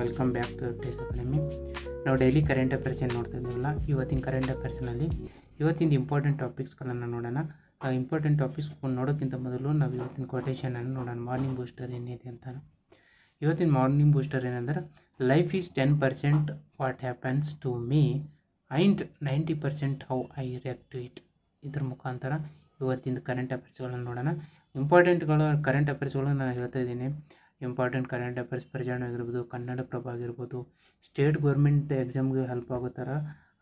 Welcome back to ಟೇಸ್ academy. ನಾವು daily current affairs ಏನು ನೋಡ್ತಾ ಇದ್ದೀವಲ್ಲ, ಇವತ್ತಿನ ಕರೆಂಟ್ ಅಫೇರ್ಸ್ನಲ್ಲಿ ಇವತ್ತಿನ ಇಂಪಾರ್ಟೆಂಟ್ ಟಾಪಿಕ್ಸ್ಗಳನ್ನು ನೋಡೋಣ. ಆ ಇಂಪಾರ್ಟೆಂಟ್ ಟಾಪಿಕ್ಸ್ ನೋಡೋಕ್ಕಿಂತ ಮೊದಲು ನಾವು ಇವತ್ತಿನ ಕೊಟೇಶನನ್ನು ನೋಡೋಣ. ಮಾರ್ನಿಂಗ್ ಬೂಸ್ಟರ್ ಏನಿದೆ ಅಂತ. ಇವತ್ತಿನ ಮಾರ್ನಿಂಗ್ ಬೂಸ್ಟರ್ ಏನಂದ್ರೆ, life is 10% what happens to me and 90% how I react to it. ಇದ್ರ ಮುಖಾಂತರ ಇವತ್ತಿನ ಕರೆಂಟ್ ಅಫೇರ್ಸ್ಗಳನ್ನು ನೋಡೋಣ. ಇಂಪಾರ್ಟೆಂಟ್ಗಳು ಕರೆಂಟ್ ಅಫೇರ್ಸ್ಗಳು ನಾನು ಹೇಳ್ತಾ ಇದ್ದೀನಿ. ಇಂಪಾರ್ಟೆಂಟ್ ಕರೆಂಟ್ ಅಫೇರ್ಸ್ ಪ್ರಜಾವಾಣಿ ಆಗಿರ್ಬೋದು, ಕನ್ನಡಪ್ರಭ ಆಗಿರ್ಬೋದು, ಸ್ಟೇಟ್ ಗೌರ್ಮೆಂಟ್ ಎಕ್ಸಾಮ್ಗೆ ಹೆಲ್ಪ್ ಆಗೋ ಥರ,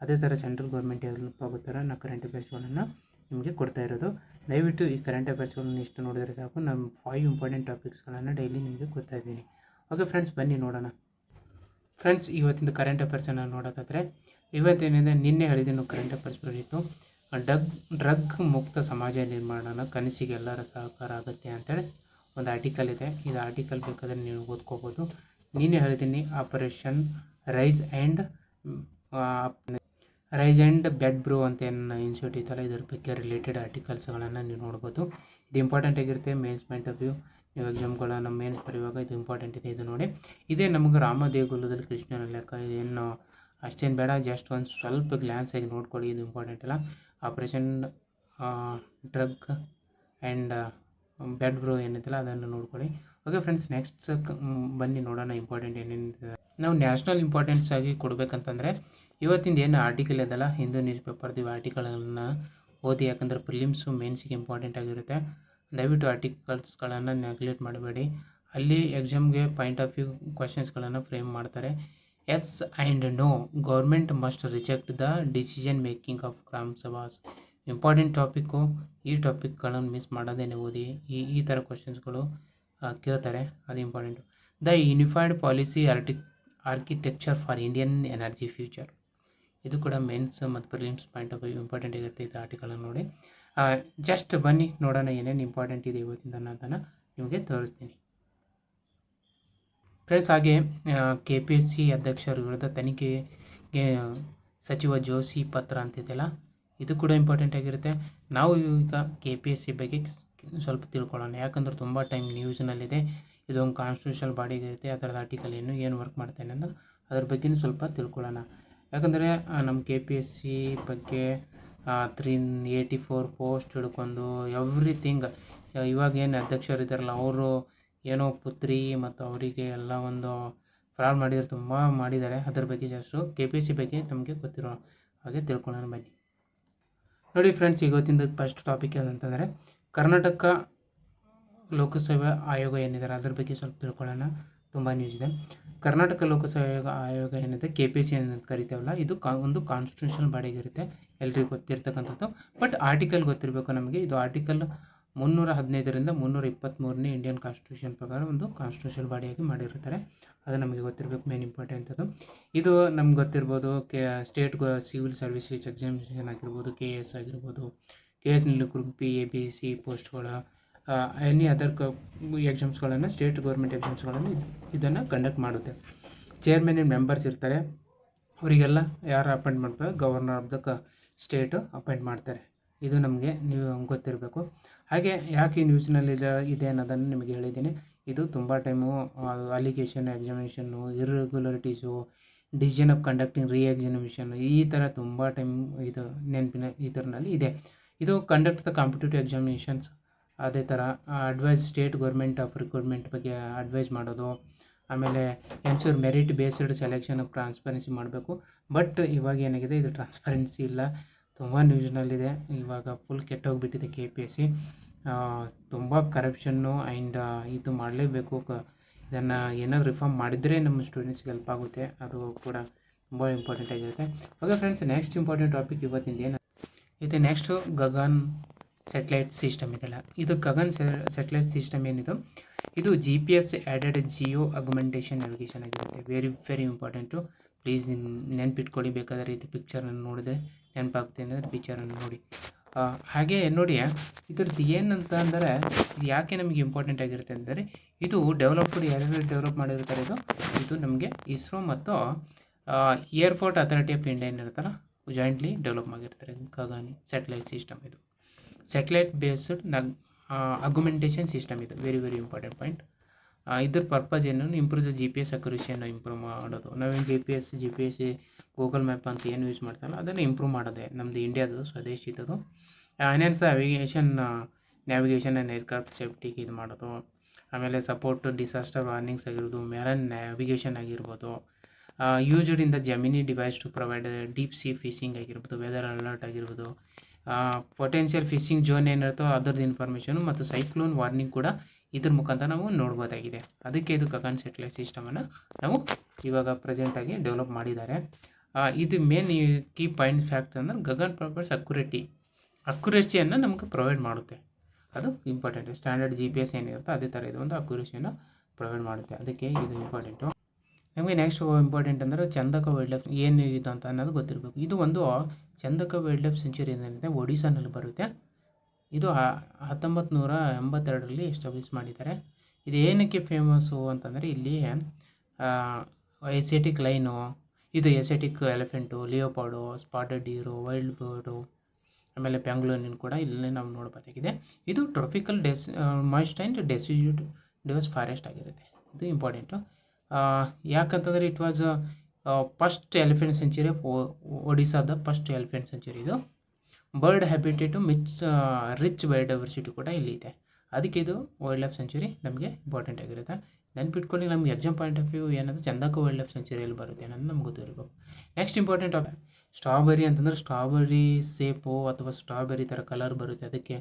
ಅದೇ ಥರ ಸೆಂಟ್ರಲ್ ಗೌರ್ಮೆಂಟ್ ಹೆಲ್ಪ್ ಆಗೋ ಥರ ನಾನು ಕರೆಂಟ್ ಅಫೇರ್ಸ್ಗಳನ್ನು ನಿಮಗೆ ಕೊಡ್ತಾ ಇರೋದು. ದಯವಿಟ್ಟು ಈ ಕರೆಂಟ್ ಅಫೇರ್ಸ್ಗಳನ್ನು ಇಷ್ಟು ನೋಡಿದರೆ ಸಾಕು. ನಾನು 5 ಇಂಪಾರ್ಟೆಂಟ್ ಟಾಪಿಕ್ಸ್ಗಳನ್ನು ಡೈಲಿ ನಿಮಗೆ ಕೊಡ್ತಾ ಇದ್ದೀನಿ. ಓಕೆ ಫ್ರೆಂಡ್ಸ್, ಬನ್ನಿ ನೋಡೋಣ. ಫ್ರೆಂಡ್ಸ್, ಇವತ್ತಿನ ಕರೆಂಟ್ ಅಫೇರ್ಸನ್ನು ನೋಡೋದಾದರೆ, ಇವತ್ತೇನಿದೆ, ನಿನ್ನೆ ಹೇಳಿದ್ದೀನಿ ಕರೆಂಟ್ ಅಫೇರ್ಸ್ ಬರೀತು. ಡ್ರಗ್ ಮುಕ್ತ ಸಮಾಜ ನಿರ್ಮಾಣನ ಕನಸಿಗೆ ಎಲ್ಲರ ಸಹಕಾರ ಆಗುತ್ತೆ ಅಂತೇಳಿ ಒಂದು ಆರ್ಟಿಕಲ್ ಇದೆ. ಇದು ಆರ್ಟಿಕಲ್ ಬೇಕಾದರೆ ನೀವು ಓದ್ಕೋಬೋದು. ನೀನೇ ಹೇಳಿದ್ದೀನಿ, operation rice and bed bro ಅಂತ ಏನು ಇನ್ಸ್ಟಿಟ್ಯೂಟ್ ಇತ್ತಲ್ಲ, ಇದ್ರ ಬಗ್ಗೆ ರಿಲೇಟೆಡ್ ಆರ್ಟಿಕಲ್ಸ್ಗಳನ್ನು ನೀವು ನೋಡ್ಬೋದು. ಇದು ಇಂಪಾರ್ಟೆಂಟ್ ಆಗಿರುತ್ತೆ ಮೇನ್ಸ್ ಪಾಯಿಂಟ್ ಆಫ್ ವ್ಯೂ. ನೀವು ಎಕ್ಸಾಮ್ಗಳನ್ನು ಮೇನ್ಸ್ ಬರೆಯುವಾಗ ಇದು ಇಂಪಾರ್ಟೆಂಟ್ ಇದೆ. ಇದು ನೋಡಿ, ಇದೇ ನಮಗೆ ರಾಮದೇಗುಲದಲ್ಲಿ ಕೃಷ್ಣನ ಲೆಕ್ಕ. ಇದೇನು ಅಷ್ಟೇನು ಬೇಡ, ಜಸ್ಟ್ ಒಂದು ಸ್ವಲ್ಪ ಗ್ಲ್ಯಾನ್ಸ್ ಆಗಿ ನೋಡ್ಕೊಳ್ಳಿ, ಇದು ಇಂಪಾರ್ಟೆಂಟ್ ಇಲ್ಲ. Operation drug and bed bro ಏನಿದೆಯಲ್ಲ ಅದನ್ನು ನೋಡ್ಕೊಳ್ಳಿ. ಓಕೆ ಫ್ರೆಂಡ್ಸ್, ನೆಕ್ಸ್ಟ್ ಬನ್ನಿ ನೋಡೋಣ ಇಂಪಾರ್ಟೆಂಟ್ ಏನೇನಿದೆ. ನಾವು ನ್ಯಾಷನಲ್ ಇಂಪಾರ್ಟೆನ್ಸ್ ಆಗಿ ಕೊಡಬೇಕಂತಂದರೆ, ಇವತ್ತಿಂದ ಏನು ಆರ್ಟಿಕಲ್ ಇದೆಯಲ್ಲ, ಹಿಂದೂ ನ್ಯೂಸ್ ಪೇಪರ್ದು ಆರ್ಟಿಕಲನ್ನು ಓದಿ. ಯಾಕಂದರೆ ಪ್ರಿಲಿಮ್ಸು ಮೇನ್ಸಿಗೆ ಇಂಪಾರ್ಟೆಂಟ್ ಆಗಿರುತ್ತೆ. ದಯವಿಟ್ಟು ಆರ್ಟಿಕಲ್ಸ್ಗಳನ್ನು ನೆಗ್ಲೆಕ್ಟ್ ಮಾಡಬೇಡಿ. ಅಲ್ಲಿ ಎಕ್ಸಾಮ್ಗೆ ಪಾಯಿಂಟ್ ಆಫ್ ವ್ಯೂ ಕ್ವಶನ್ಸ್ಗಳನ್ನು ಫ್ರೇಮ್ ಮಾಡ್ತಾರೆ. Yes and no, government must reject the decision making of gram sabhas. Important topic. ಈ ಟಾಪಿಕ್ಗಳನ್ನು ಮಿಸ್ ಮಾಡೋದೇನೆ ಓದಿ. ಈ ಥರ ಕ್ವಶನ್ಸ್ಗಳು ಕೇಳ್ತಾರೆ, ಅದು important. The unified policy architecture for Indian energy future. ಇದು ಕೂಡ ಮೇನ್ಸ್ ಮತ್ತು prelims point of view important ಇರುತ್ತೆ. ಇದು ಆರ್ಟಿಕಲನ್ನು ನೋಡಿ. ಜಸ್ಟ್ ಬನ್ನಿ ನೋಡೋಣ ಏನೇನು ಇಂಪಾರ್ಟೆಂಟ್ ಇದೆ ಇವತ್ತಿಂದ ಅನ್ನೋದನ್ನು ನಿಮಗೆ ತೋರಿಸ್ತೀನಿ. ಫ್ರೆಂಡ್ಸ್, ಹಾಗೆ KPSC ಅಧ್ಯಕ್ಷರ ವಿರುದ್ಧ ತನಿಖೆಗೆ ಸಚಿವ ಜೋಶಿ ಪತ್ರ ಅಂತಿದೆಯಲ್ಲ, ಇದು ಕೂಡ ಇಂಪಾರ್ಟೆಂಟ್ ಆಗಿರುತ್ತೆ. ನಾವು ಈಗ KPSC ಬಗ್ಗೆ ಸ್ವಲ್ಪ ತಿಳ್ಕೊಳ್ಳೋಣ. ಯಾಕಂದ್ರೆ ತುಂಬ ಟೈಮ್ ನ್ಯೂಸ್ನಲ್ಲಿದೆ. ಇದೊಂದು ಕಾನ್ಸ್ಟಿಟ್ಯೂಷನಲ್ ಬಾಡಿಗೆ ಇರುತ್ತೆ. ಅದರದ ಆರ್ಟಿಕಲ್ ಏನು ವರ್ಕ್ ಮಾಡ್ತಾನೆ ಅನ್ನೋದು ಅದ್ರ ಬಗ್ಗೆಯೂ ಸ್ವಲ್ಪ ತಿಳ್ಕೊಳ್ಳೋಣ. ಯಾಕಂದರೆ ನಮ್ಮ KPSC ಬಗ್ಗೆ 384 ಪೋಸ್ಟ್ ಹಿಡ್ಕೊಂಡು ಎವ್ರಿಥಿಂಗ್, ಇವಾಗ ಏನು ಅಧ್ಯಕ್ಷರು ಇದ್ದಾರಲ್ಲ, ಅವರು ಏನೋ ಪುತ್ರಿ ಮತ್ತು ಅವರಿಗೆ ಎಲ್ಲ ಒಂದು ಫ್ರಾಡ್ ಮಾಡಿದ್ದಾರೆ, ತುಂಬ ಮಾಡಿದ್ದಾರೆ. ಅದ್ರ ಬಗ್ಗೆ ಜಸ್ಟು KPSC ಬಗ್ಗೆ ನಮಗೆ ಗೊತ್ತಿರೋ ಹಾಗೆ ತಿಳ್ಕೊಳ್ಳೋಣ ಬನ್ನಿ. ನೋಡಿ ಫ್ರೆಂಡ್ಸ್, ಇವತ್ತಿಂದ ಫಸ್ಟ್ ಟಾಪಿಕ್ ಏನಂತಂದರೆ, ಕರ್ನಾಟಕ ಲೋಕಸೇವಾ ಆಯೋಗ ಏನಿದ್ದಾರೆ ಅದ್ರ ಬಗ್ಗೆ ಸ್ವಲ್ಪ ತಿಳ್ಕೊಳ್ಳೋಣ. ತುಂಬ ನ್ಯೂಸ್ ಇದೆ. ಕರ್ನಾಟಕ ಲೋಕಸೇವಾ ಆಯೋಗ ಏನಿದೆ, KPSC ಏನು ಕರಿತೇವಲ್ಲ, ಇದು ಒಂದು ಕಾನ್ಸ್ಟಿಟ್ಯೂಷನಲ್ ಬಾಡಿಗಿರುತ್ತೆ, ಎಲ್ರಿಗೂ ಗೊತ್ತಿರ್ತಕ್ಕಂಥದ್ದು. ಬಟ್ ಆರ್ಟಿಕಲ್ ಗೊತ್ತಿರಬೇಕು ನಮಗೆ. ಇದು ಆರ್ಟಿಕಲ್ 315ರಿಂದ 323ನೇ ಇಂಡಿಯನ್ ಕಾನ್ಸ್ಟಿಟ್ಯೂಷನ್ ಪ್ರಕಾರ ಒಂದು ಕಾನ್ಸ್ಟಿಟ್ಯೂಷನಲ್ ಬಾಡಿಯಾಗಿ ಮಾಡಿರ್ತಾರೆ. ಅದು ನಮಗೆ ಗೊತ್ತಿರಬೇಕು, ಮೇನ್ ಇಂಪಾರ್ಟೆಂಟ್ ಅದು. ಇದು ನಮ್ಗೆ ಗೊತ್ತಿರ್ಬೋದು, ಸ್ಟೇಟ್ ಸಿವಿಲ್ ಸರ್ವಿಸಸ್ ಎಕ್ಸಾಮಿನೇಷನ್ ಆಗಿರ್ಬೋದು, KS ಆಗಿರ್ಬೋದು, KSನಲ್ಲಿ group B, A, B, C ಪೋಸ್ಟ್ಗಳು, ಎನಿ ಅದರ್ ಎಕ್ಸಾಮ್ಸ್ಗಳನ್ನು, ಸ್ಟೇಟ್ ಗೌರ್ಮೆಂಟ್ ಎಕ್ಸಾಮ್ಸ್ಗಳನ್ನು ಇದನ್ನು ಕಂಡಕ್ಟ್ ಮಾಡುತ್ತೆ. ಚೇರ್ಮನ್ ಆ್ಯಂಡ್ ಮೆಂಬರ್ಸ್ ಇರ್ತಾರೆ. ಅವರಿಗೆಲ್ಲ ಯಾರು ಅಪಾಯಿಂಟ್ ಮಾಡ್ತಾರೆ? Governor of the state appoint ಮಾಡ್ತಾರೆ. ಇದು ನಮಗೆ ನೀವು ಗೊತ್ತಿರಬೇಕು. ಹಾಗೆ ಯಾಕೆ ಈ ನ್ಯೂಸ್ನಲ್ಲಿ ಇದೆ ಅನ್ನೋದನ್ನು ನಿಮಗೆ ಹೇಳಿದ್ದೀನಿ. ಇದು ತುಂಬ time allegation, examination, irregularities, decision of conducting examination, ಈ ಥರ ತುಂಬ ಟೈಮ್ ಇದು ನೆನಪಿನ ಇದರಲ್ಲಿ ಇದೆ. ಇದು ಕಂಡಕ್ಟ್ ದ ಕಾಂಪಿಟೇಟಿವ್ ಎಕ್ಸಾಮಿನೇಷನ್ಸ್. ಅದೇ ಥರ advice state government of recruitment ಬಗ್ಗೆ ಅಡ್ವೈಸ್ ಮಾಡೋದು. ಆಮೇಲೆ ensure merit based selection of transparency ಮಾಡಬೇಕು. ಬಟ್ ಇವಾಗ ಏನಾಗಿದೆ, ಇದು ಟ್ರಾನ್ಸ್ಪರೆನ್ಸಿ ಇಲ್ಲ. ತುಂಬ ನ್ಯೂಸ್ನಲ್ಲಿದೆ. ಇವಾಗ ಫುಲ್ ಕೆಟ್ಟೋಗಿಬಿಟ್ಟಿದೆ KPSC. ತುಂಬ ಕರಪ್ಷನ್ನು ಆ್ಯಂಡ್ ಇದು ಮಾಡಲೇಬೇಕು. ಇದನ್ನು ಏನಾದರೂ ರಿಫಾರ್ಮ್ ಮಾಡಿದರೆ ನಮ್ಮ ಸ್ಟೂಡೆಂಟ್ಸ್ಗೆ ಹೆಲ್ಪ್ ಆಗುತ್ತೆ. ಅದು ಕೂಡ ತುಂಬ ಇಂಪಾರ್ಟೆಂಟ್ ಆಗಿರುತ್ತೆ. Okay friends, next important topic ಇವತ್ತಿಂದ ಏನು ಇದೆ, ನೆಕ್ಸ್ಟು ಗಗನ್ ಸ್ಯಾಟಲೈಟ್ ಸಿಸ್ಟಮ್ ಇದೆಲ್ಲ. ಇದು ಗಗನ್ ಸ್ಯಾಟಲೈಟ್ ಸಿಸ್ಟಮ್ ಏನಿದು, ಇದು GPS ಆ್ಯಡೆಡ್ ಜಿಯೋ ಅಗ್ಮೆಂಟೇಷನ್ ನ್ಯಾವಿಗೇಷನ್ ಆಗಿರುತ್ತೆ. Very important. ಪ್ಲೀಸ್ ನೆನಪಿಟ್ಕೊಳ್ಳಿ. ಬೇಕಾದರೆ ಇದು ಪಿಕ್ಚರನ್ನು ನೋಡಿದ್ರೆ ನೆನಪಾಗುತ್ತೆ ಅಂದರೆ ಪಿಕ್ಚರನ್ನು ನೋಡಿ. ಹಾಗೆ ನೋಡಿ, ಇದ್ರದ್ದು ಏನಂತ ಅಂದರೆ, ಇದು ಯಾಕೆ ನಮಗೆ ಇಂಪಾರ್ಟೆಂಟ್ ಆಗಿರುತ್ತೆ ಅಂದರೆ, ಇದು ಯಾರ್ಯಾರು ಡೆವಲಪ್ ಮಾಡಿರ್ತಾರೆ, ಇದು ನಮಗೆ ಇಸ್ರೋ ಮತ್ತು ಏರ್ಪೋರ್ಟ್ ಅಥಾರಿಟಿ ಆಫ್ ಇಂಡಿಯಾ ಏನಿರುತ್ತಲ್ಲ, ಜಾಯಿಂಟ್ಲಿ ಡೆವಲಪ್ ಮಾಡಿರ್ತಾರೆ ಗಗನ್ ಸ್ಯಾಟಲೈಟ್ ಸಿಸ್ಟಮ್. ಇದು ಸ್ಯಾಟಲೈಟ್ ಬೇಸ್ಡ್ ಅಗ್ಯುಮೆಂಟೇಷನ್ ಸಿಸ್ಟಮ್. ಇದು ವೆರಿ ಇಂಪಾರ್ಟೆಂಟ್ ಪಾಯಿಂಟ್. ಇದ್ರ ಪರ್ಪಸ್ ಏನು, ಇಂಪ್ರೂವ್ ದ GPS ಅಕ್ಯುರೇಸಿಯನ್ನು ಇಂಪ್ರೂವ್ ಮಾಡೋದು. ನಾವೇನು GPS ಗೂಗಲ್ ಮ್ಯಾಪ್ ಅಂತ ಏನು ಯೂಸ್ ಮಾಡ್ತಾರಲ್ಲ ಅದನ್ನು ಇಂಪ್ರೂವ್ ಮಾಡೋದೇ ನಮ್ಮದು ಇಂಡಿಯಾದು ಸ್ವದೇಶಿದು. ಎನ್ಹಾನ್ಸ್ ನ್ಯಾವಿಗೇಷನ್ ಆ್ಯಂಡ್ ಏರ್ಕ್ರಾಫ್ಟ್ ಸೇಫ್ಟಿಗೆ ಇದು ಮಾಡೋದು. ಆಮೇಲೆ ಸಪೋರ್ಟ್ ಡಿಸಾಸ್ಟರ್ ವಾರ್ನಿಂಗ್ಸ್ ಆಗಿರ್ಬೋದು, ಮೆರೈನ್ ನ್ಯಾವಿಗೇಷನ್ ಆಗಿರ್ಬೋದು, used in the Gemini device to provide deep sea fishing ಆಗಿರ್ಬೋದು, ವೆದರ್ ಅಲರ್ಟ್ ಆಗಿರ್ಬೋದು, ಪೊಟೆನ್ಷಿಯಲ್ ಫಿಶಿಂಗ್ ಝೋನ್ ಏನಿರುತ್ತೋ ಅದರದ್ದು ಇನ್ಫಾರ್ಮೇಷನು ಮತ್ತು ಸೈಕ್ಲೋನ್ ವಾರ್ನಿಂಗ್ ಕೂಡ ಇದ್ರ ಮುಖಾಂತರ ನಾವು ನೋಡ್ಬೋದಾಗಿದೆ. ಅದಕ್ಕೆ ಇದು ಗಗನ್ ಸ್ಯಾಟಲೈಟ್ ಸಿಸ್ಟಮನ್ನು ನಾವು ಇವಾಗ ಪ್ರೆಸೆಂಟಾಗಿ ಡೆವಲಪ್ ಮಾಡಿದ್ದಾರೆ. ಇದು ಮೇನ್ ಕೀ ಪಾಯಿಂಟ್ ಫ್ಯಾಕ್ಟ್ ಅಂದರೆ ಗಗನ್ ಪ್ರೊವೈಡ್ಸ್ ಅಕ್ಯುರೇಸಿಯನ್ನು ನಮಗೆ ಪ್ರೊವೈಡ್ ಮಾಡುತ್ತೆ. ಅದು ಇಂಪಾರ್ಟೆಂಟ್. ಸ್ಟ್ಯಾಂಡರ್ಡ್ GPS ಏನಿರುತ್ತೋ ಅದೇ ಥರ ಇದು ಒಂದು ಅಕ್ಯುರೇಸಿಯನ್ನು ಪ್ರೊವೈಡ್ ಮಾಡುತ್ತೆ. ಅದಕ್ಕೆ ಇದು ಇಂಪಾರ್ಟೆಂಟು. ನಮಗೆ ನೆಕ್ಸ್ಟ್ ಇಂಪಾರ್ಟೆಂಟ್ ಅಂದರೆ ಚಂದಕ ವೈಲ್ಡ್ ಲೈಫ್ ಏನು ಇದು ಅಂತ ಅನ್ನೋದು ಗೊತ್ತಿರಬೇಕು. ಇದು ಒಂದು ಚಂದಕ ವೈಲ್ಡ್ ಲೈಫ್ ಸೆಂಚುರಿ ಏನಿದೆ ಒಡಿಸ್ಸಾನಲ್ಲಿ ಬರುತ್ತೆ. ಇದು 1982ರಲ್ಲಿ ಎಸ್ಟಾಬ್ಲಿಷ್ ಮಾಡಿದ್ದಾರೆ. ಇದು ಏನಕ್ಕೆ ಫೇಮಸ್ಸು ಅಂತಂದರೆ ಇಲ್ಲಿ ಏಸಿಯಾಟಿಕ್ ಲೈನು, ಇದು Asiatic elephant, leopard, spotted deer, wild bird, ಆಮೇಲೆ ಪ್ಯಾಂಗ್ಲೋನಿನ್ ಕೂಡ ಇಲ್ಲೇ ನಾವು ನೋಡ್ಬೋದಾಗಿದೆ. ಇದು tropical moist and deciduous forest ಆಗಿರುತ್ತೆ. ಇದು ಇಂಪಾರ್ಟೆಂಟು. ಯಾಕಂತಂದರೆ it was first elephant sanctuary, ಒಡಿಸ್ಸಾದ ಫಸ್ಟ್ ಎಲಿಫೆಂಟ್ ಸೆಂಚುರಿ. ಇದು ಬರ್ಡ್ ಹ್ಯಾಬಿಟೇಟು ರಿಚ್ ಬಯೋಡೈವರ್ಸಿಟಿ ಕೂಡ ಇಲ್ಲಿ ಇದೆ. ಅದಕ್ಕೆ ಇದು ವೈಲ್ಡ್ ಲೈಫ್ ಸೆಂಚುರಿ ನಮಗೆ ಇಂಪಾರ್ಟೆಂಟ್ ಆಗಿರುತ್ತೆ. ನೆನ್ಪಿಟ್ಕೊಳ್ಳಿ, ನಮ್ಗೆ ಎಕ್ಸಾಮ್ ಪಾಯಿಂಟ್ ಆಫ್ ವ್ಯೂ ಏನಂದರೆ ಚಂದಕ ವೈಲ್ಡ್ ಲೈಫ್ ಸೆಂಚುರಿಯಲ್ಲಿ ಬರುತ್ತೆ ಅನ್ನೋದು ನಮ್ಗೆ ಗೊತ್ತಿರಬೇಕು. ನೆಕ್ಸ್ಟ್ ಇಂಪಾರ್ಟೆಂಟ್ ಸ್ಟ್ರಾಬೆರಿ ಅಂತಂದರೆ ಸ್ಟ್ರಾಬೆರಿ ಸೇಪು ಅಥವಾ ಸ್ಟ್ರಾಬೆರಿ ಥರ ಕಲರ್ ಬರುತ್ತೆ, ಅದಕ್ಕೆ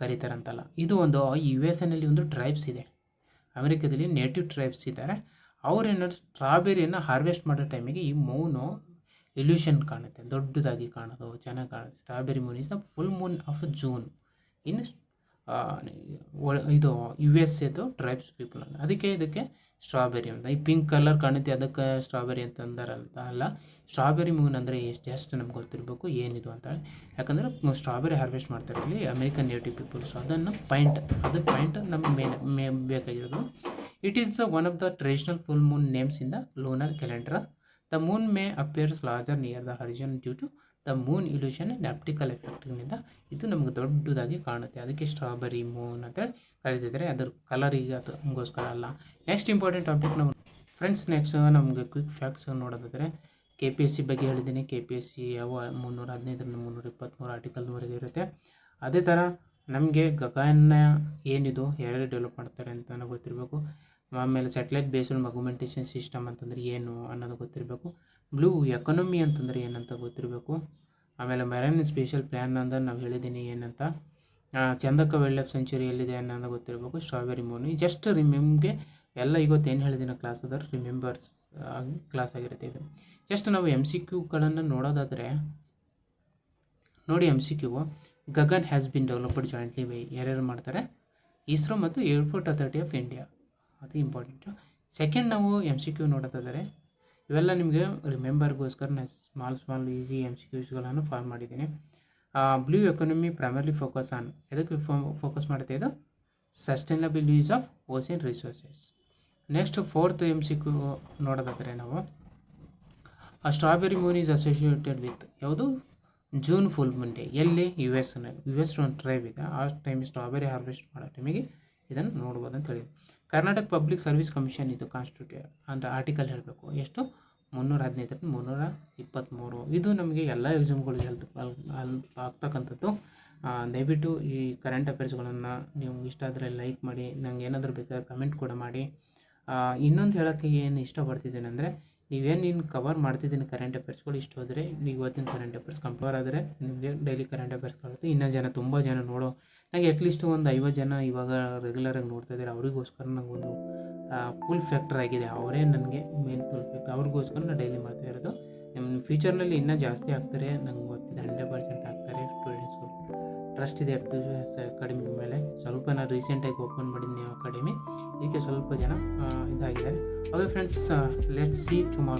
ಕರೀತಾರಂತಲ್ಲ. ಇದು ಒಂದು US ಒಂದು ಟ್ರೈಬ್ಸ್ ಇದೆ, ಅಮೆರಿಕದಲ್ಲಿ ನೇಟಿವ್ ಟ್ರೈಬ್ಸ್ ಇದ್ದಾರೆ. ಅವ್ರೇನಾದ್ರು ಸ್ಟ್ರಾಬೆರಿಯನ್ನು ಹಾರ್ವೆಸ್ಟ್ ಮಾಡೋ ಟೈಮಿಗೆ ಈ ಮೂನು ಇಲ್ಯೂಷನ್ ಕಾಣುತ್ತೆ, ದೊಡ್ಡದಾಗಿ ಕಾಣೋದು, ಚೆನ್ನಾಗಿ ಕಾಣುತ್ತೆ. Strawberry moon is the full moon of June in ಇದು USA ಟ್ರೈಬ್ಸ್ ಪೀಪಲ್ ಅಂತ. ಅದಕ್ಕೆ ಇದಕ್ಕೆ ಸ್ಟ್ರಾಬೆರಿ ಅಂತ. ಈ ಪಿಂಕ್ ಕಲರ್ ಕಾಣುತ್ತೆ ಅದಕ್ಕೆ ಸ್ಟ್ರಾಬೆರಿ ಅಂತ ಅಂದಾರಂತ ಅಲ್ಲ. ಸ್ಟ್ರಾಬೆರಿ ಮೂನ್ ಅಂದರೆ ಎಷ್ಟು ನಮ್ಗೆ ಗೊತ್ತಿರಬೇಕು ಏನಿದು ಅಂತ. ಯಾಕಂದರೆ ಸ್ಟ್ರಾಬೆರಿ ಹಾರ್ವೆಸ್ಟ್ ಮಾಡ್ತಾರೆ ಇಲ್ಲಿ ಅಮೆರಿಕನ್ ನೇಟಿವ್ ಪೀಪಲ್ಸ್. ಅದನ್ನು ಪಾಯಿಂಟ್ ನಮಗೆ ಬೇಕಾಗಿರೋದು. It is one of the traditional full moon names in the lunar calendar. The moon may appears larger near the horizon due to the moon illusion and optical ಎಫೆಕ್ಟ್ನಿಂದ ಇದು ನಮಗೆ ದೊಡ್ಡದಾಗಿ ಕಾಣುತ್ತೆ. ಅದಕ್ಕೆ strawberry Moon ಅಂತ ಕರೀತಿದ್ದಾರೆ. ಅದ್ರ ಕಲರಿಗೆ ಅದು ಹಂಗೋಸ್ಕರ ಅಲ್ಲ. ನೆಕ್ಸ್ಟ್ ಇಂಪಾರ್ಟೆಂಟ್ ಟಾಪಿಕ್ ನಾವು ಫ್ರೆಂಡ್ಸ್, ನೆಕ್ಸ್ಟ್ ನಮಗೆ ಕ್ವಿಕ್ ಫ್ಯಾಕ್ಟ್ಸ್ ನೋಡೋದಾದರೆ KPSC ಬಗ್ಗೆ ಹೇಳಿದ್ದೀನಿ. KPSC ಯಾವ 315ರಿಂದ 323 ಆರ್ಟಿಕಲ್ವರೆಗೆ ಇರುತ್ತೆ. ಅದೇ ಥರ ನಮಗೆ ಗಗನ ಏನಿದು ಯಾರ್ಯಾರು ಡೆವಲಪ್ ಮಾಡ್ತಾರೆ ಅಂತ ಗೊತ್ತಿರಬೇಕು. ಆಮೇಲೆ ಸ್ಯಾಟಲೈಟ್ ಬೇಸ್ಡ್ ಅಗ್ಯುಮೆಂಟೇಷನ್ ಸಿಸ್ಟಮ್ ಅಂತಂದರೆ ಏನು ಅನ್ನೋದು ಗೊತ್ತಿರಬೇಕು. ಬ್ಲೂ ಎಕಾನಮಿ ಅಂತಂದರೆ ಏನಂತ ಗೊತ್ತಿರಬೇಕು. ಆಮೇಲೆ ಮೆರೈನ್ ಸ್ಪೇಷಲ್ ಪ್ಲ್ಯಾನ್ ಅಂದರೆ ನಾವು ಹೇಳಿದ್ದೀನಿ ಏನಂತ. ಚಂದಕ ವೈಲ್ಡ್ ಲೈಫ್ ಸೆಂಚುರಿ ಎಲ್ಲಿದೆ ಅನ್ನೋದು ಗೊತ್ತಿರಬೇಕು. ಸ್ಟ್ರಾಬೆರಿ ಮೂನ್ ಜಸ್ಟ್ ನಿಮಗೆ ಎಲ್ಲ ಇವತ್ತೇನು ಹೇಳಿದಿನ ಕ್ಲಾಸ್ ಅದರ ರಿಮೆಂಬರ್ಸ್ ಕ್ಲಾಸ್ ಆಗಿರುತ್ತೆ. ಇದು ಜಸ್ಟ್ ನಾವು MCQಗಳನ್ನು ನೋಡೋದಾದರೆ ನೋಡಿ, MCQ Gagan has been developed jointly by ಯಾರ್ಯಾರು ಮಾಡ್ತಾರೆ, ಇಸ್ರೋ ಮತ್ತು ಏರ್ಪೋರ್ಟ್ ಅಥಾರಿಟಿ ಆಫ್ ಇಂಡಿಯಾ. ಅದು ಇಂಪಾರ್ಟೆಂಟು. ಸೆಕೆಂಡ್ ನಾವು MCQ ನೋಡೋದಾದರೆ ಇವೆಲ್ಲ ನಿಮಗೆ ರಿಮೆಂಬರ್ಗೋಸ್ಕರ ನಾನು ಸ್ಮಾಲ್ ಈಸಿ MCQಗಳನ್ನು ಫಾರ್ಮ್ ಮಾಡಿದ್ದೀನಿ. Blue economy primarily focus on ಎದಕ್ಕೆ ಫೋಕಸ್ ಮಾಡುತ್ತೆ, ಇದು sustainable use of ocean resources. Next fourth MCQ ನೋಡೋದಾದರೆ ನಾವು strawberry Moon is associated with ಯಾವುದು, ಜೂನ್ ಫುಲ್ ಮೂನ್ ಡೇ. ಎಲ್ಲಿ US ಒಂದು ಟ್ರೈಬ್ ಇದೆ, ಆ ಟೈಮ್ ಸ್ಟ್ರಾಬೆರಿ ಹಾರ್ವೆಸ್ಟ್ ಮಾಡೋ ಟೈಮಿಗೆ ಇದನ್ನು ನೋಡ್ಬೋದು ಅಂತ ಹೇಳಿ. ಕರ್ನಾಟಕ ಪಬ್ಲಿಕ್ ಸರ್ವಿಸ್ ಕಮಿಷನ್ ಇದು ಕಾನ್ಸ್ಟಿಟ್ಯೂಟ್ ಅಂದರೆ ಆರ್ಟಿಕಲ್ ಹೇಳಬೇಕು ಎಷ್ಟು 315ರಿಂದ 323. ಇದು ನಮಗೆ ಎಲ್ಲ ಎಕ್ಸಾಮ್ಗಳಿಗೆ ಹೆಲ್ಪ್ ಆಗ್ತಕ್ಕಂಥದ್ದು. ದಯವಿಟ್ಟು ಈ ಕರೆಂಟ್ ಅಫೇರ್ಸ್ಗಳನ್ನು ನೀವು ಇಷ್ಟ ಆದರೆ ಲೈಕ್ ಮಾಡಿ, ನಂಗೆ ಏನಾದರೂ ಬೇಕಾದ್ರೆ ಕಮೆಂಟ್ ಕೂಡ ಮಾಡಿ. ಇನ್ನೊಂದು ಹೇಳೋಕ್ಕೆ ಏನು ಇಷ್ಟಪಡ್ತಿದ್ದೇನೆ ಅಂದರೆ, ನೀವೇನು ಕವರ್ ಮಾಡ್ತಿದ್ದೀನಿ ಕರೆಂಟ್ ಅಫೇರ್ಸ್ಗಳು ಇಷ್ಟು ಹೋದರೆ ಇವತ್ತಿನ ಕರೆಂಟ್ ಅಫೇರ್ಸ್ ಕಂಪೇರ್ ಆದರೆ ನಿಮಗೆ ಡೈಲಿ ಕರೆಂಟ್ ಅಫೇರ್ಸ್ ಕಾಣುತ್ತೆ. ಇನ್ನೂ ತುಂಬ ಜನ ನೋಡೋ ನನಗೆ ಅಟ್ಲೀಸ್ಟ್ ಒಂದು 50 ಜನ ಇವಾಗ ರೆಗ್ಯುಲರಾಗಿ ನೋಡ್ತಾ ಇದ್ದಾರೆ. ಅವರಿಗೋಸ್ಕರ ನನಗೊಂದು ಫುಲ್ ಫ್ಯಾಕ್ಟರ್ ಆಗಿದೆ. ಅವರೇ ನನಗೆ ಮೇನ್ ಫುಲ್ ಫ್ಯಾಕ್ಟರ್. ಅವ್ರಿಗೋಸ್ಕರ ನಾನು ಡೈಲಿ ಮಾಡ್ತಾ ಇರೋದು. ನಿಮ್ಮ ಫ್ಯೂಚರ್ನಲ್ಲಿ ಇನ್ನೂ ಜಾಸ್ತಿ ಆಗ್ತಾರೆ ನಂಗೆ ಗೊತ್ತಿದೆ, 100% ಆಗ್ತಾರೆ. ಸ್ಟೂಡೆಂಟ್ಸ್ಗಳು ಟ್ರಸ್ಟ್ ಇದೆ ಅಕಾಡೆಮಿ ಮೇಲೆ. ಸ್ವಲ್ಪ ನಾನು ರೀಸೆಂಟಾಗಿ ಓಪನ್ ಮಾಡಿದ್ದೀನಿ ಅಕಾಡೆಮಿ, ಇದಕ್ಕೆ ಸ್ವಲ್ಪ ಜನ ಇದಾಗಿದ್ದಾರೆ. Okay friends, let's see tomorrow.